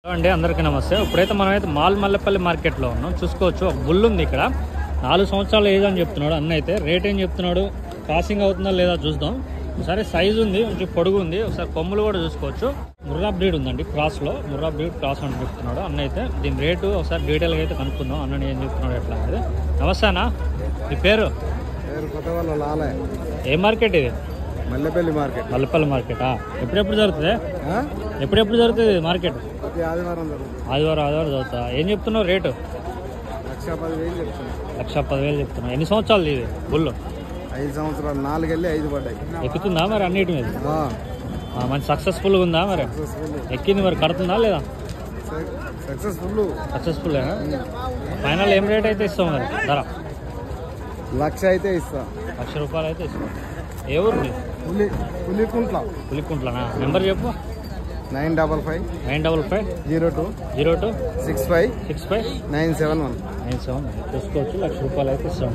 అండి అందరికీ నమస్తే. ఇప్పుడైతే మనమైతే మల్లెపల్లి మార్కెట్లో ఉన్నాం. చూసుకోవచ్చు ఒక బుల్ ఉంది ఇక్కడ. 4 సంవత్సరాలు ఏజ్ అని చెప్తున్నాడు అన్న. అయితే రేట్ ఏం చెప్తున్నాడు, క్రాసింగ్ అవుతుందా లేదా చూద్దాం. ఒకసారి సైజు ఉంది, కొంచెం పొడుగు ఉంది. ఒకసారి కొమ్ములు కూడా చూసుకోవచ్చు. ముర్రా బ్రీడ్ ఉందండి, క్రాస్లో ముర్రా బ్రీడ్ క్రాస్ అని చెప్తున్నాడు అన్న. అయితే దీని రేటు ఒకసారి డీటెయిల్గా అయితే కనుక్కుందాం అన్న ఏం చెప్తున్నాడు ఎట్లా అనేది. నమస్తే అన్న, మీ పేరు? ఏ మార్కెట్ ఇది? మల్లెపల్లి మార్కెట్. మల్లెపల్లి మార్కెటా? ఎప్పుడెప్పుడు జరుగుతుంది? ఎప్పుడెప్పుడు జరుగుతుంది మార్కెట్? ఆదివారం చదువుతా. ఏం చెప్తున్నావు రేటు? 1,10,000 చెప్తున్నావు. ఎన్ని సంవత్సరాలు ఇది బుల్లు? 5 సంవత్సరాలు. 4 వెళ్ళి 5 పడ్డాయి. ఎక్కుతుందా మరి అన్నిటి మీద? మంచి సక్సెస్ఫుల్గా ఉందా మరి? ఎక్కింది మరి, కడుతుందా లేదా? సక్సెస్ఫుల్. ఫైనల్ ఏం రేట్ అయితే ఇస్తాం మరి? ధర 1,00,000 అయితే ఇస్తా. 1,00,000 రూపాయలు అయితే ఇస్తాం. ఏ ఊరు? పులికుంట్లనా? నెంబర్ చెప్పు. 955 02 65 971 చూసుకోవచ్చు. 1,00,000 రూపాయలు అయితే ఇస్తాం.